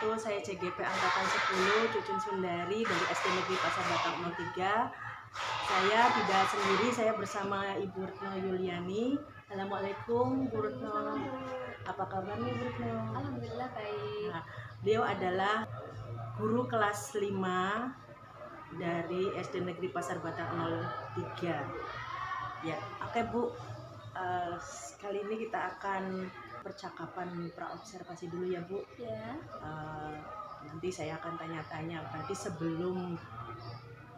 wabarakatuh. Saya CGP Angkatan 10, Cucun Sundari dari SD Negeri Pasar Batang 03. Saya tidak sendiri, saya bersama Ibu Retno Yuliani. Assalamualaikum Bu Retno. Apa kabarnya Bu Retno? Alhamdulillah baik. Nah, beliau adalah guru kelas 5 dari SD Negeri Pasar Batang 03. Ya, oke Bu. Kali ini kita akan percakapan praobservasi dulu ya Bu. Ya. Nanti saya akan tanya-tanya. Berarti sebelum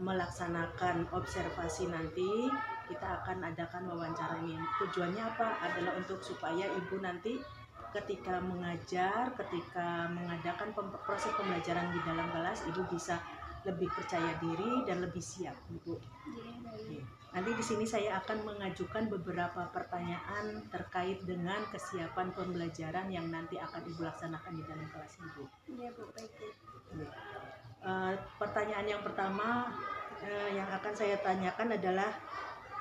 melaksanakan observasi nanti kita akan adakan wawancara ini. Tujuannya apa? Adalah untuk supaya Ibu nanti ketika mengajar, ketika mengadakan proses pembelajaran di dalam kelas, Ibu bisa lebih percaya diri dan lebih siap, Ibu. Ya, nanti di sini saya akan mengajukan beberapa pertanyaan terkait dengan kesiapan pembelajaran yang nanti akan Ibu laksanakan di dalam kelas Ibu. Iya Bu, baik Bu. Pertanyaan yang pertama yang akan saya tanyakan adalah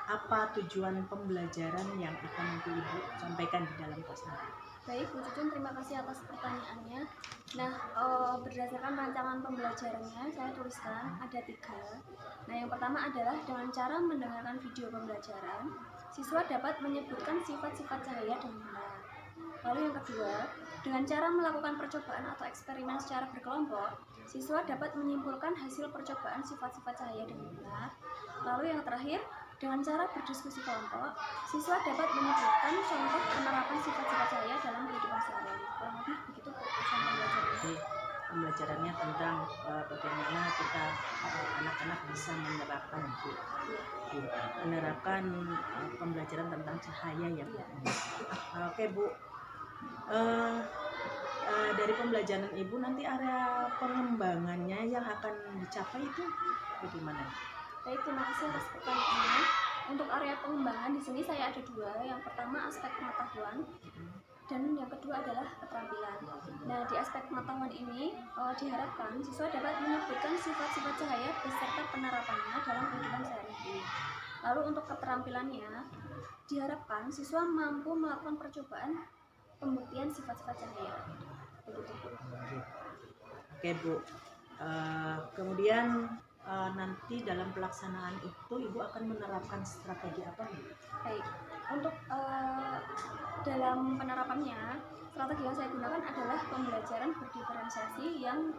apa tujuan pembelajaran yang akan nanti Ibu sampaikan di dalam kelas nanti? Baik Bu Cucun, terima kasih atas pertanyaannya. Nah, berdasarkan rancangan pembelajarannya saya tuliskan ada 3. Nah, yang pertama adalah dengan cara mendengarkan video pembelajaran, siswa dapat menyebutkan sifat-sifat cahaya dan benda. Lalu yang kedua, dengan cara melakukan percobaan atau eksperimen secara berkelompok, siswa dapat menyimpulkan hasil percobaan sifat-sifat cahaya dan benda. Lalu yang terakhir, dengan cara berdiskusi kelompok, siswa dapat menyebutkan contoh penerapan sifat-sifat cahaya dalam kehidupan sehari-hari. Kurang lebih begitu tujuan pembelajaran. Jadi pembelajarannya tentang bagaimana kita anak-anak bisa menerapkan pembelajaran tentang cahaya ya Bu. Oke Bu. Dari pembelajaran Ibu nanti area pengembangannya yang akan dicapai itu bagaimana? Baik, terima kasih atas pertanyaannya. Untuk area pengembangan di sini saya ada 2. Yang pertama aspek pengetahuan dan yang kedua adalah keterampilan. Nah, di aspek pengetahuan ini diharapkan siswa dapat menyebutkan sifat-sifat cahaya beserta penerapannya dalam kehidupan sehari-hari. Lalu untuk keterampilannya diharapkan siswa mampu melakukan percobaan pembuktian sifat-sifat cahaya. Begitu Bu. Oke Bu. Kemudian nanti dalam pelaksanaan itu Ibu akan menerapkan strategi apa? Baik, untuk dalam penerapannya, strategi yang saya gunakan adalah pembelajaran berdiferensiasi yang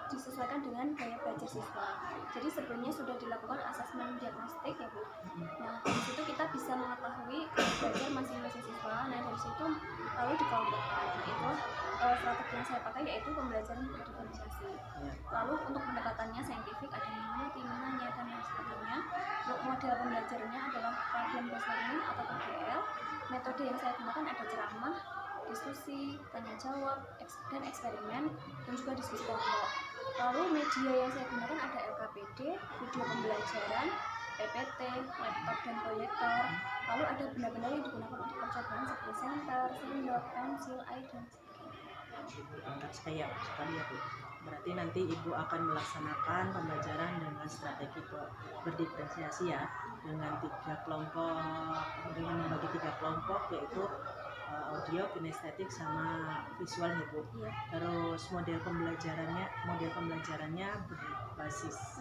disesuaikan dengan gaya belajar siswa. Jadi sebelumnya sudah dilakukan asesmen diagnostik ya Bu. Nah, dari situ kita bisa mengetahui gaya belajar masing-masing siswa. Nah, dari situ lalu dikelompokkan. Nah, itulah strategi yang saya pakai, yaitu pembelajaran berdiferensiasi. Lalu untuk pendekatannya saintifik, ada namanya timinanya dan lain sebagainya. Untuk model pembelajarannya adalah problem based learning atau PBL. Metode yang saya gunakan ada ceramah, diskusi, tanya jawab, dan eksperimen, dan juga diskusi kelompok. Lalu media yang saya gunakan ada LKPD, video pembelajaran, PPT, laptop dan proyektor. Lalu ada benda-benda yang digunakan untuk percobaan seperti senter, sendok, pensil, air, dan sebagainya. Sekali ya Bu. Berarti nanti Ibu akan melaksanakan pembelajaran dengan strategi berdiferensiasi ya, dengan 3 kelompok, dengan membagi 3 kelompok yaitu audio, kinestetik, sama visual ya Bu. Iya. Terus model pembelajarannya berbasis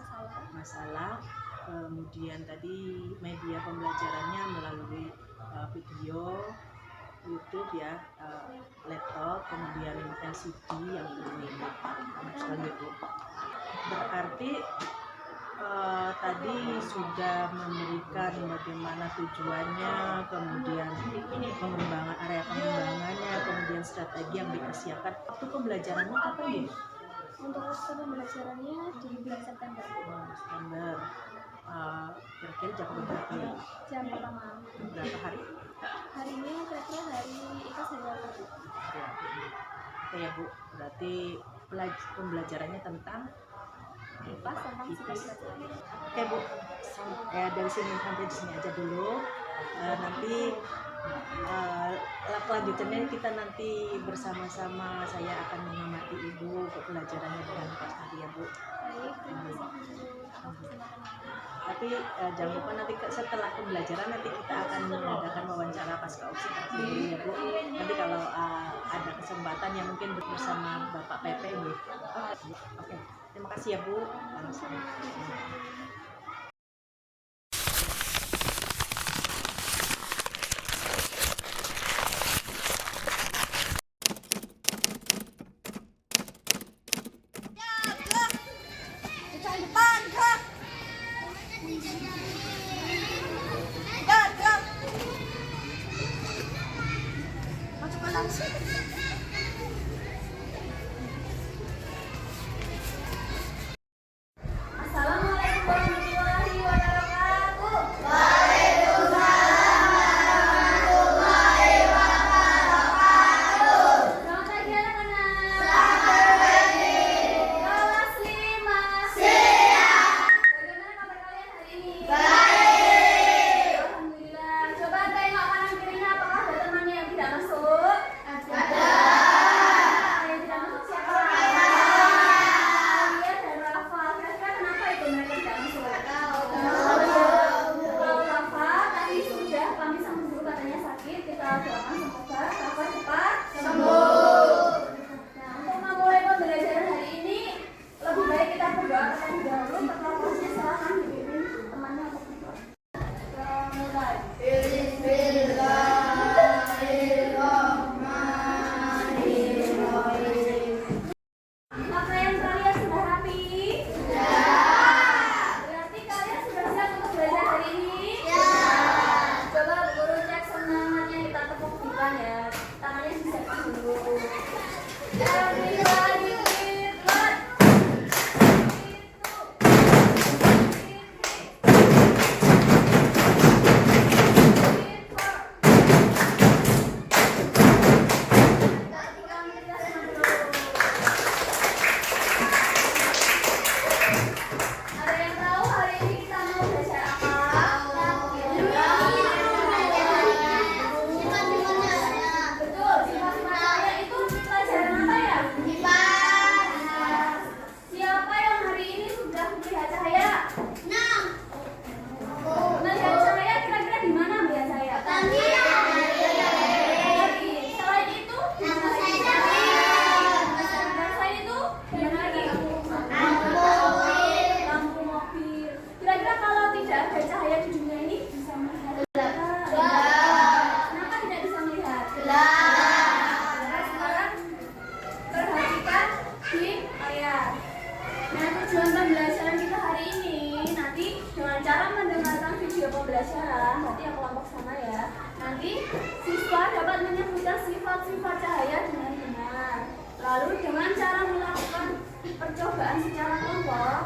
masalah. Kemudian tadi media pembelajarannya melalui video, YouTube ya, laptop, kemudian LCD yang ini sekali Bu. Berarti tadi sudah memberikan bagaimana tujuannya, kemudian area pengembangannya, kemudian strategi yang dipersiapkan. Waktu pembelajarannya kapan ya? Untuk waktu pembelajarannya di bulan September. September. Kira-kira jam berapa ya? Jam pertama. Berapa hari? Harinya kira-kira hari IKAS hari apa Bu? Oke ya Bu, berarti pembelajarannya tentang IPAS tentang sifat-sifat cahaya. Oke Bu, dari sini sampai di sini aja dulu. Nanti Eh, Kelanjutannya kita nanti bersama-sama, saya akan mengamati ibu untuk pelajarannya dengan pas tadi ya Bu. Baik, terima kasih guru atas kesempatannya. Tapi jangan lupa nanti setelah pembelajaran nanti kita akan mengadakan wawancara pasca observasi dulu ya Bu. Nanti kalau ada kesempatan yang mungkin bersama Bapak Pepe Bu. Oke, terima kasih ya Bu. Assalamualaikum warahmatullahi wabarakatuh. Selamat pagi anak-anak. Kelas 5. Bagaimana kabar kalian hari ini? Alhamdulillah. Coba tengok kanan kirinya, apakah ada temannya yang tidak masuk? Ada. Yang tidak masuk siapa? Alia dan Rafa. Kira-kira kenapa itu mereka tidak masuk? Kalau Rafa tadi sudah pamit sama guru katanya sakit, kita doakan semoga Rafa cepat sembuh. Nah, untuk memulai pembelajaran hari ini, lebih baik kita berdoa terlebih dahulu. Setelah prosesnya silakan dipimpin temannya untuk berdoa. Kita mulai. Pakaian kalian sudah rapi? Berarti kalian sudah siap untuk belajar hari ini? Coba guru cek semangatnya, kita tepuk bukan ya. Tangannya disiapkan dulu. Everybody with what? Ada yang tahu hari ini kita mau belajar apa? Betul, sifat-sifat cahaya itu pelajaran apa ya? Siapa yang hari ini sudah melihat cahaya? Melihat cahaya kira-kira di mana melihat cahaya? Selain itu, selain itu, di mana lagi? Lampu mobil. Kira-kira kalau tidak ada cahaya di dunia ini bisa melihat? Kenapa tidak bisa melihat? Nah, sekarang perhatikan di layar. Nah, tujuan pembelajaran kita hari ini nanti dengan cara mendengarkan video pembelajaran, nanti yang kelompok sama ya. Nanti siswa dapat menyebutkan sifat-sifat cahaya dengan benar. Lalu dengan cara melakukan percobaan secara kelompok,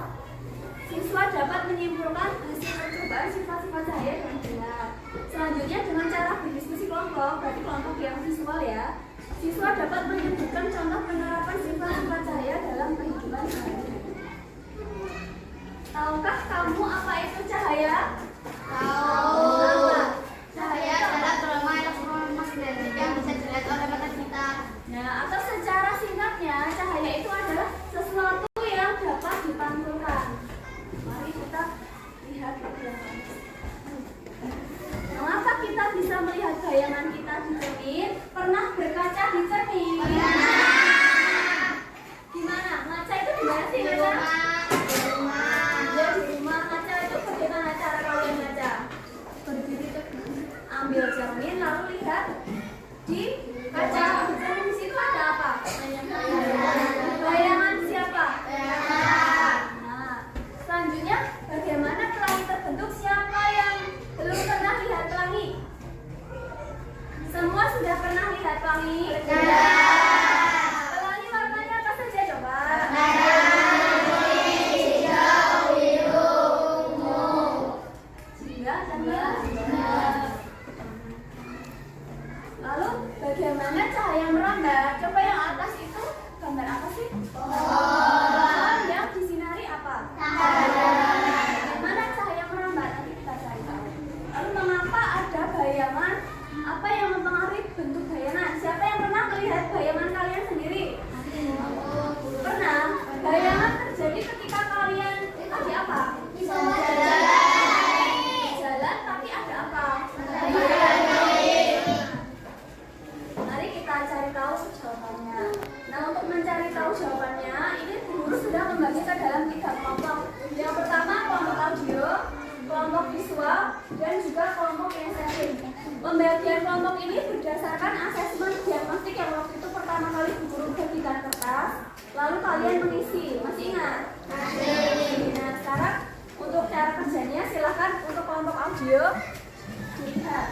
siswa dapat menyimpulkan hasil percobaan sifat-sifat cahaya dengan benar. Selanjutnya dengan cara berdiskusi kelompok, berarti kelompok yang visual ya. Siswa dapat menyebutkan contoh penerapan sifat-sifat cahaya dalam kehidupan sehari-hari. Tahukah kamu apa itu cahaya? Apa? Cahaya adalah golongan elektromagnetik yang bisa dilihat oleh mata kita. Nah, atau secara singkatnya, cahaya itu adalah sesuatu yang dapat dipantulkan. Mari kita lihat bayangan. Mengapa kita bisa melihat bayangan kita di cermin? Pernah berkaca di cermin? Gimana? Ngaca itu di mana sih, Ngaca? Ya, di rumah. Ngaca itu bagaimana cara kalian ngaca? Berdiri tegak, ambil cermin lalu lihat di kaca. Di cermin di situ ada apa? Bayangan siapa? Nah, selanjutnya bagaimana pelangi terbentuk? Siapa yang belum pernah lihat pelangi? Semua sudah pernah lihat pelangi? Pelangi warnanya apa saja coba? Lalu bagaimana cahaya merambat? Coba yang atas itu gambar apa sih? Pohon yang disinari apa? Bagaimana cahaya merambat? Nanti kita cari tahu. Lalu mengapa ada bayangan apa tahu jawabannya. Nah, untuk mencari tahu jawabannya, ini guru sudah membagi ke dalam 3 kelompok. Yang pertama kelompok audio, kelompok visual, dan juga kelompok kinestetik. Pembagian kelompok ini berdasarkan asesmen diagnostik yang waktu itu pertama kali guru bagikan kertas, lalu kalian mengisi. Masih ingat? Masih. Nah, sekarang untuk cara kerjanya silahkan untuk kelompok audio dilihat.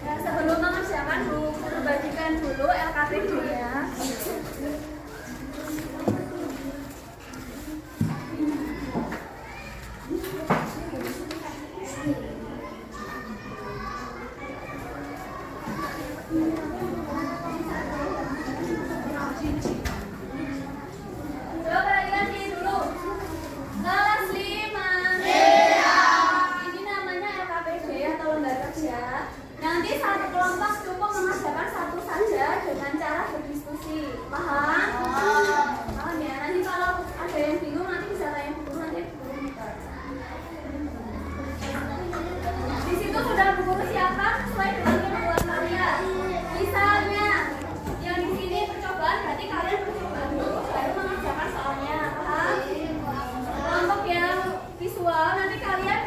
Nah, sebelum mengerjakan guru bagikan dulu LKPD-nya. Coba perhatikan sini dulu. Kelas 5. Ini namanya LKPD atau lembaga kerja. Nanti satu kelompok cukup mengerjakan satu saja dengan cara berdiskusi. Paham? Paham ya? Nanti kalau ada yang bingung nanti bisa tanya ke guru, nanti guru bisa. Di situ sudah guru siapkan sesuai dengan kemampuan kalian. Misalnya yang di sini percobaan, berarti kalian percoba dulu baru mengerjakan soalnya. Paham? Kelompok yang visual nanti kalian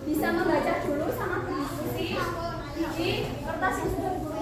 bisa membaca dulu sama berdiskusi di kertas yang sudah guru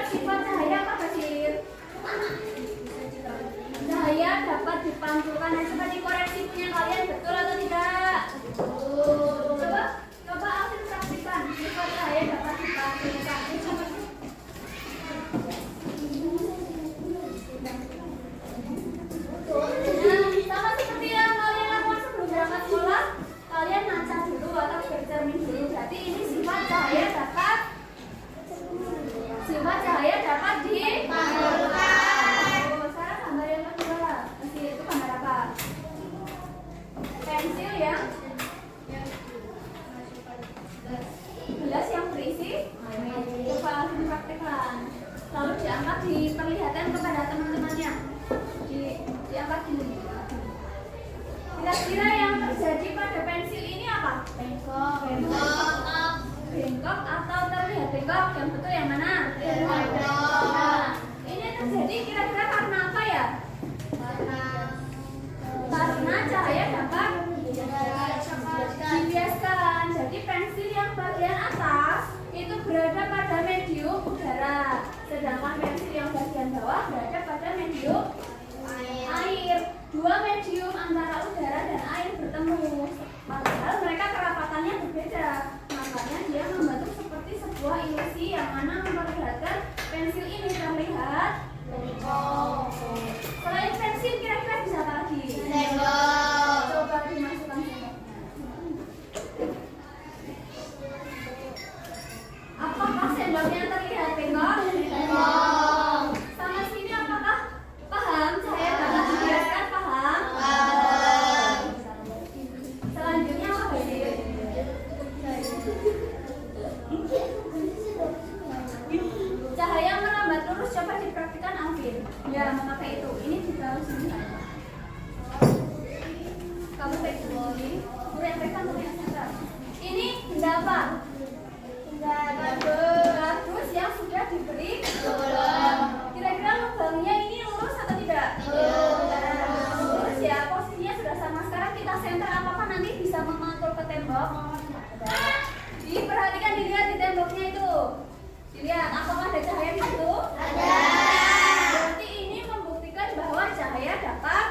sifat cahaya apa Basir? Cahaya dapat dipantulkan. Nah, coba dikoreksi punya kalian betul atau tidak? Coba Alvin praktikan. Sifat cahaya dapat dipantulkan. Sama seperti yang kalian lakukan sebelum berangkat sekolah, kalian ngaca dulu atau bercermin dulu. Berarti ini sifat cahaya dapat dipantulkan. Sekarang gambar yang kedua. Masih itu gambar apa? Pensil yang gelas yang berisi. Coba langsung praktekkan. Lalu diangkat, diperlihatkan kepada teman-temannya. Diangkat dulu. Kira-kira yang terjadi pada pensil ini apa? Bengkok atau terlihat bengkok? Yang betul yang mana? Nah, ini terjadi kira-kira karena apa ya? Karena cahaya dapat dibiaskan. Jadi pensil yang bagian atas itu berada pada medium udara, sedangkan pensil yang bagian bawah berada pada medium air. Dua medium antara udara dan air bertemu, padahal mereka kerapatannya berbeda. Makanya dia membentuk seperti sebuah ilusi yang mana memperlihatkan pensil ini terlihat bengkok. Selain pensil kira-kira bisa apa lagi? Coba dimasukkan sendok. Apakah sendoknya terlihat bengkok? Sama sini apakah paham? Saya dapat dijelaskan paham? Selanjutnya apa Basir? Cahaya merambat lurus, coba dipraktikkan Alvin. Ya, memakai itu. Ini ditaruh sini. Kamu pegang ini. Guru yang pegang, guru yang pegang. Ini benda apa? Kardus yang sudah diberi lubang. Kira-kira lubangnya ini lurus atau tidak? Lurus ya, posisinya sudah sama. Sekarang kita senter, apakah nanti bisa memantul ke tembok? Diperhatikan, dilihat di temboknya itu. Dilihat, apakah ada cahaya di situ? Ada. Berarti ini membuktikan bahwa cahaya dapat.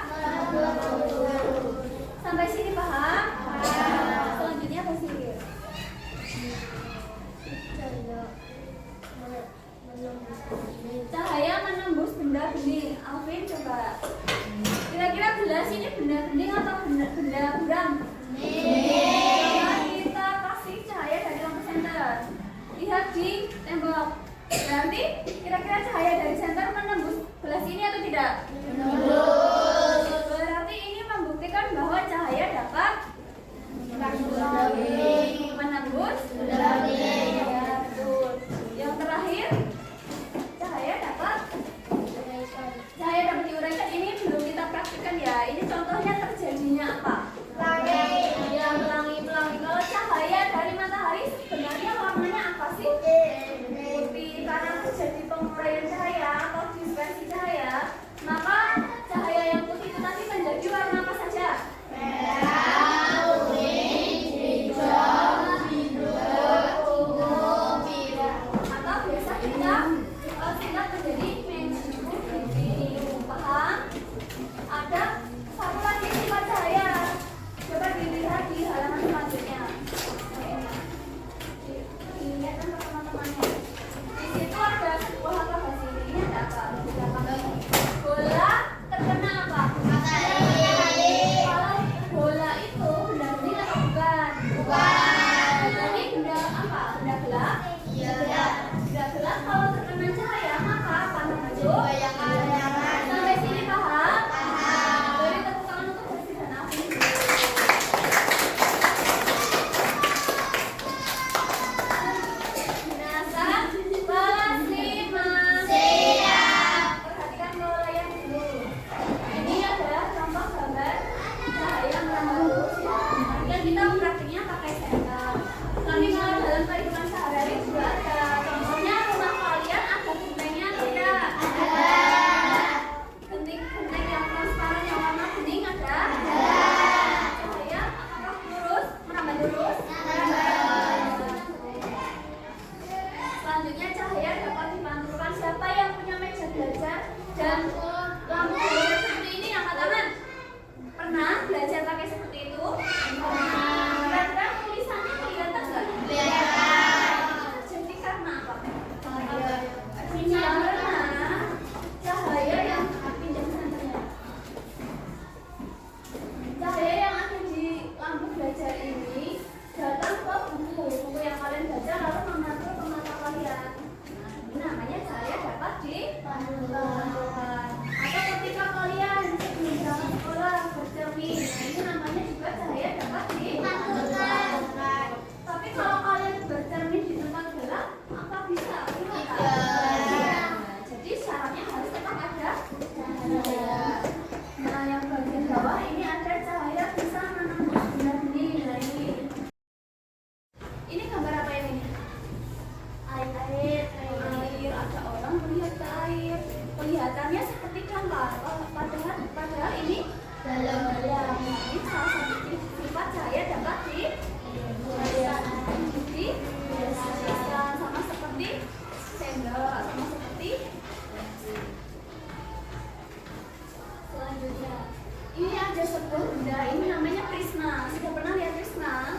Sampai sini paham? Selanjutnya Basir. Cahaya menembus benda bening. Alvin coba. Kira-kira gelas ini benda bening atau benda buram? Coba kita kasih cahaya dari lampu senter. Lihat di tembok. Berarti kira-kira cahaya dari senter menembus gelas ini atau tidak? Menembus. Berarti ini membuktikan bahwa cahaya dapat menembus benda bening. Ya, betul. Yang terakhir, cahaya dapat diuraikan. Ini belum kita praktikkan ya. Ini contohnya terjadinya apa? Pelangi. Ya, pelangi. Kalau cahaya dari matahari sebenarnya warnanya apa sih? Putih. Karena terjadi penguraian cahaya atau dispersi cahaya, maka cahaya yang putih itu tadi menjadi warna apa saja? Merah, kuning, hijau, biru, ungu, biru. Atau biasa kita singkat menjadi menjadi paham. Ada satu lagi sifat cahaya. Coba dilihat di halaman selanjutnya. Dilihat kan teman-temannya. Di situ ada sebuah apa Basir? Ini ada apa? Bola terkena apa? Matahari. Kalau bola itu benda bening atau bukan? Bukan. Ini benda apa? Benda gelap? Iya. Benda gelap kalau terkena cahaya maka apa namanya? Bayangan. Sampai sini paham? Paham. Beri tepuk tangan untuk Basir dan Alvin. Jenazah kelas 5. Siap. Perhatikan ke layar dulu. Ini adalah contoh gambar cahaya merambat lurus ya. Dan kita praktiknya pakai senter. Tapi kalau dalam kehidupan sehari-hari juga ada. Contohnya rumah kalian ada gentengnya tidak? Ada. melihat ke air. Kelihatannya seperti dampar, padahal ini dalam. Ini salah satu sifat cahaya dapat dibiaskan sama seperti sendok, sama seperti. Selanjutnya, ini ada sebuah benda, ini namanya prisma. Sudah pernah lihat prisma?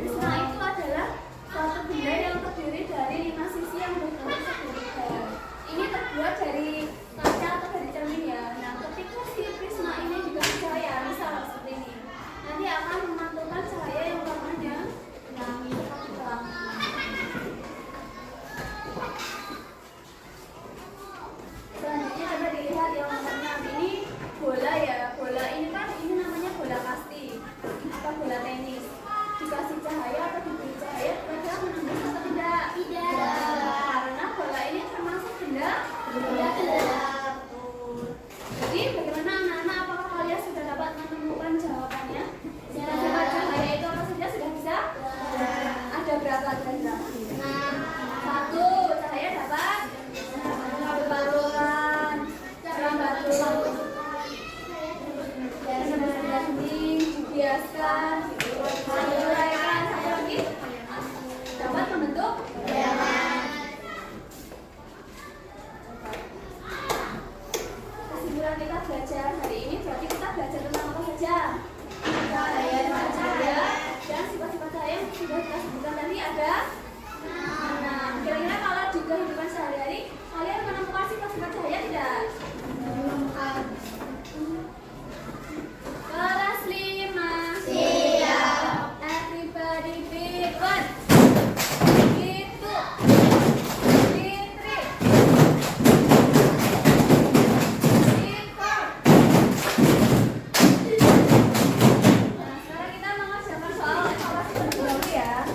Prisma itu adalah suatu benda yang terdiri dari 5 sisi yang berbentuk segitiga. Ini terbuat dari kaca atau dari cermin ya. Nah, ketika si prisma ini dikasih cahaya, misal seperti ini, nanti akan memantulkan cahaya yang warnanya pelangi seperti pelangi. Selanjutnya coba dilihat yang nomor 6, ini bola ya. Bola ini kan ini namanya bola kasti atau bola tenis. Dikasih cahaya atau diberi cahaya, kira-kira menembus atau tidak? Karena bola ini termasuk benda gelap. Jadi bagaimana anak-anak, apakah kalian sudah dapat menemukan jawabannya? Sifat cahaya itu apa saja sudah bisa? Ada berapa kira-kira? 1, cahaya dapat berbaluran, berambat dibiaskan, diuraikan, satu lagi dapat membentuk kesimpulan kita belajar hari ini berarti kita belajar tentang apa saja? Cahaya dan sifat-sifat cahaya yang sudah kita sebutkan tadi ada. Nah, kira-kira kalau di kehidupan sehari-hari kalian menemukan sifat-sifat cahaya tidak? Kelas 5. Siap. Everybody be one. Gitu. Fitri. Iko. Nah, sekarang kita mengerjakan soal evaluasi dulu ya.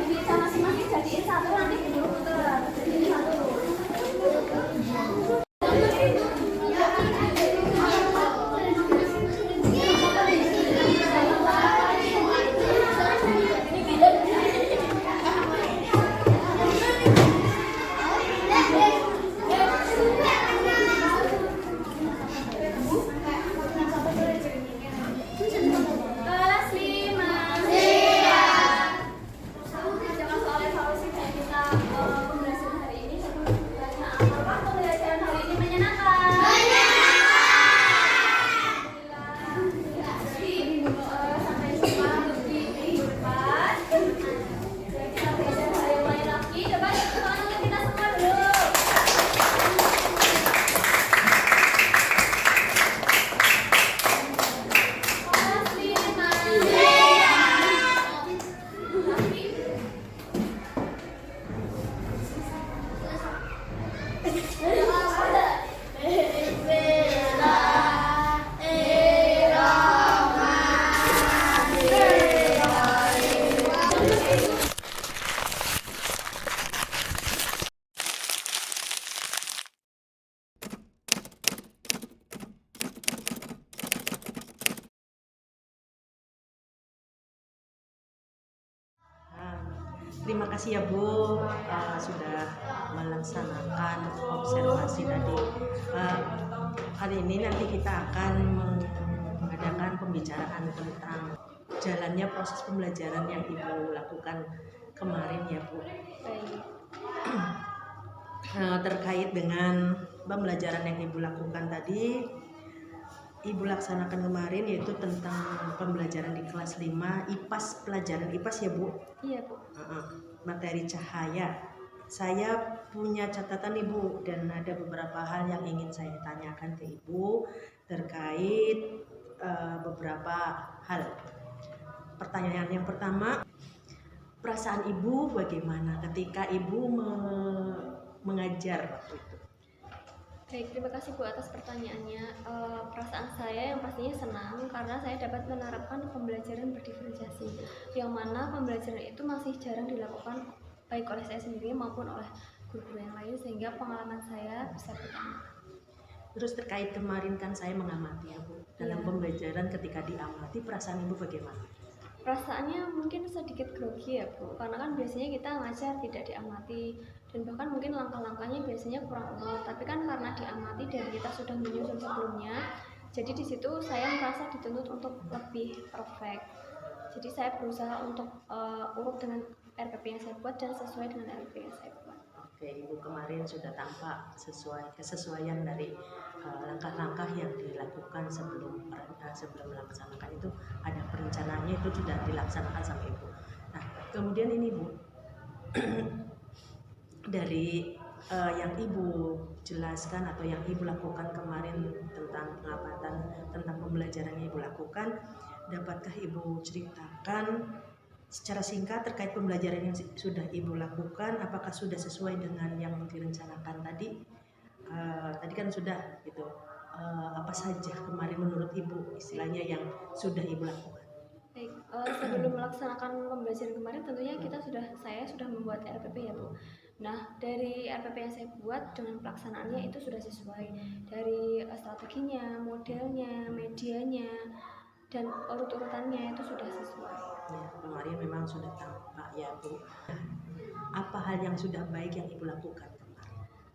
Bisa masing-masing jadiin satu, nanti putar. Jadiin satu. Kelas 5. Jangan soal evaluasi kayak kita pembelajaran hari ini. Apakah pembelajaran hari ini menyenangkan? Sampai jumpa di minggu depan. Kita belajar hal yang lain lagi. Coba tepuk tangan untuk kita semua dulu. Kelas 5. Terima kasih ya Bu, sudah melaksanakan observasi tadi. Hari ini nanti kita akan mengadakan pembicaraan tentang jalannya proses pembelajaran yang Ibu lakukan kemarin ya Bu. Terkait dengan pembelajaran yang Ibu lakukan tadi, Ibu laksanakan kemarin yaitu tentang pembelajaran di kelas 5 IPAS, pelajaran IPAS ya Bu? Iya Bu. Materi cahaya. Saya punya catatan Ibu dan ada beberapa hal yang ingin saya tanyakan ke Ibu terkait beberapa hal. Pertanyaan yang pertama, perasaan Ibu bagaimana ketika Ibu mengajar waktu itu? Baik, terima kasih Bu atas pertanyaannya. Perasaan saya yang pastinya senang karena saya dapat menerapkan pembelajaran berdiferensiasi, yang mana pembelajaran itu masih jarang dilakukan baik oleh saya sendiri maupun oleh guru-guru yang lain, sehingga pengalaman saya bisa bertambah. Terus terkait kemarin kan saya mengamati ya Bu, dalam Iya. pembelajaran ketika diamati perasaan Ibu bagaimana? Perasaannya mungkin sedikit grogi ya Bu, karena kan biasanya kita ngajar tidak diamati, dan bahkan mungkin langkah-langkahnya biasanya kurang urut, tapi kan karena diamati dan kita sudah menyusun sebelumnya, jadi di situ saya merasa dituntut untuk lebih perfect. Jadi saya berusaha untuk urut dengan RPP yang saya buat dan sesuai dengan RPP yang saya buat. Oke, Ibu kemarin sudah tampak kesesuaian dari langkah-langkah yang dilakukan sebelum melaksanakan itu, ada perencanaannya itu sudah dilaksanakan sama Ibu. Nah, kemudian ini Bu, dari yang Ibu jelaskan atau yang Ibu lakukan kemarin tentang pengamatan, tentang pembelajaran yang Ibu lakukan, dapatkah Ibu ceritakan secara singkat terkait pembelajaran yang sudah Ibu lakukan, apakah sudah sesuai dengan yang direncanakan tadi? Tadi kan sudah gitu. Apa saja kemarin menurut Ibu istilahnya yang sudah Ibu lakukan? Baik, sebelum melaksanakan pembelajaran kemarin tentunya saya sudah membuat RPP ya Bu. Nah, dari RPP yang saya buat dengan pelaksanaannya itu sudah sesuai dari strateginya, modelnya, medianya, dan urut-urutannya itu sudah sesuai. Ya, kemarin memang sudah tampak ya Bu. Apa hal yang sudah baik yang Ibu lakukan kemarin?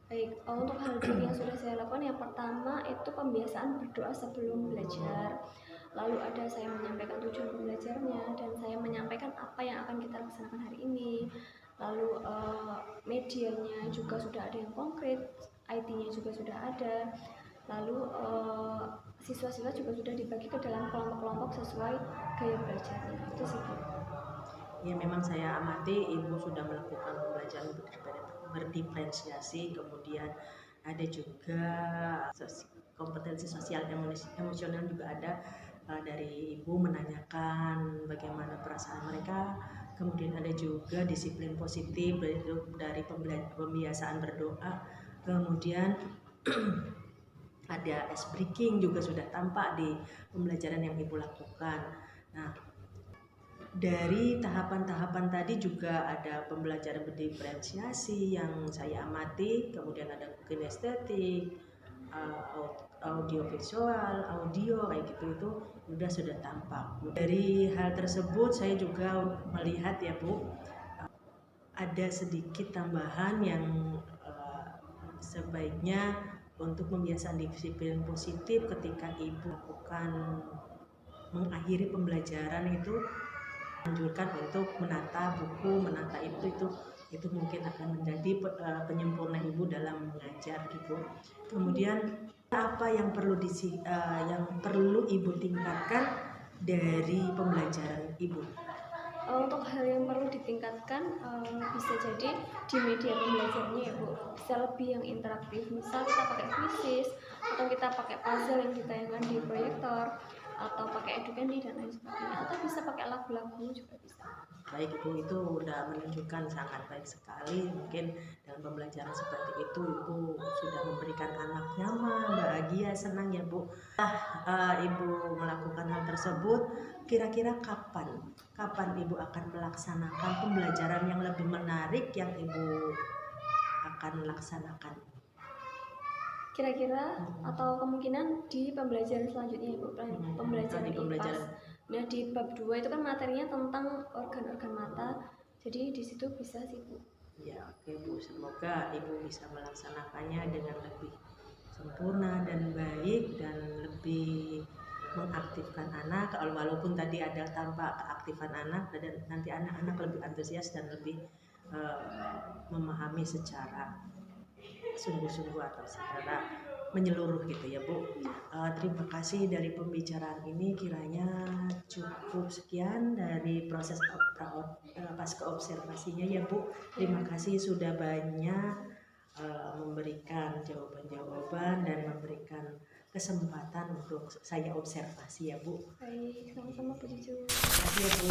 Baik, untuk hal baik yang sudah saya lakukan, yang pertama itu pembiasaan berdoa sebelum belajar. Lalu ada saya menyampaikan tujuan pembelajarnya dan saya menyampaikan apa yang akan kita laksanakan hari ini. Lalu medianya juga sudah ada yang konkret, IT-nya juga sudah ada. Lalu siswa-siswa juga sudah dibagi ke dalam kelompok-kelompok sesuai gaya belajarnya. Itu sih Bu. Ya, memang saya amati Ibu sudah melakukan pembelajaran berdiferensiasi, kemudian ada juga kompetensi sosial emosional juga ada. Dari Ibu menanyakan bagaimana perasaan mereka, kemudian ada juga disiplin positif dari pembiasaan berdoa, kemudian ada ice breaking juga sudah tampak di pembelajaran yang Ibu lakukan. Nah, dari tahapan-tahapan tadi juga ada pembelajaran berdiferensiasi yang saya amati, kemudian ada kinestetik, audio visual, audio kayak gitu, itu sudah tampak. Dari hal tersebut saya juga melihat ya Bu, ada sedikit tambahan yang sebaiknya untuk membiasakan disiplin positif ketika Ibu lakukan mengakhiri pembelajaran itu, anjurkan untuk menata buku, menata itu mungkin akan menjadi penyempurna Ibu dalam mengajar gitu. Kemudian apa yang perlu Ibu tingkatkan dari pembelajaran Ibu? Untuk hal yang perlu ditingkatkan bisa jadi di media pembelajarannya ya Bu, bisa lebih yang interaktif, misal kita pakai visual atau kita pakai puzzle yang ditayangkan di proyektor atau pakai edukendi dan lain sebagainya, atau bisa pakai lagu-lagu juga bisa. Baik Ibu, itu udah menunjukkan sangat baik sekali. Mungkin dalam pembelajaran seperti itu Ibu sudah memberikan anak nyaman, bahagia, senang ya Bu. Ibu melakukan hal tersebut, kira-kira kapan Ibu akan melaksanakan pembelajaran yang lebih menarik yang Ibu akan laksanakan? Kira-kira atau kemungkinan di pembelajaran selanjutnya Ibu, pembelajaran IPAS. Nah, di bab 2 itu kan materinya tentang organ-organ mata, jadi di situ bisa sih Bu. Ya, oke Bu, semoga Ibu bisa melaksanakannya dengan lebih sempurna dan baik dan lebih mengaktifkan anak, walaupun tadi ada tanpa keaktifan anak, dan nanti anak-anak lebih antusias dan lebih memahami secara sungguh-sungguh atau secara menyeluruh gitu ya Bu. Terima kasih dari pembicaraan ini, kiranya cukup sekian dari proses pasca observasinya ya Bu. Terima kasih sudah banyak memberikan jawaban-jawaban dan memberikan kesempatan untuk saya observasi ya Bu. Baik, sama-sama Bu Cucu. Terima kasih ya Bu.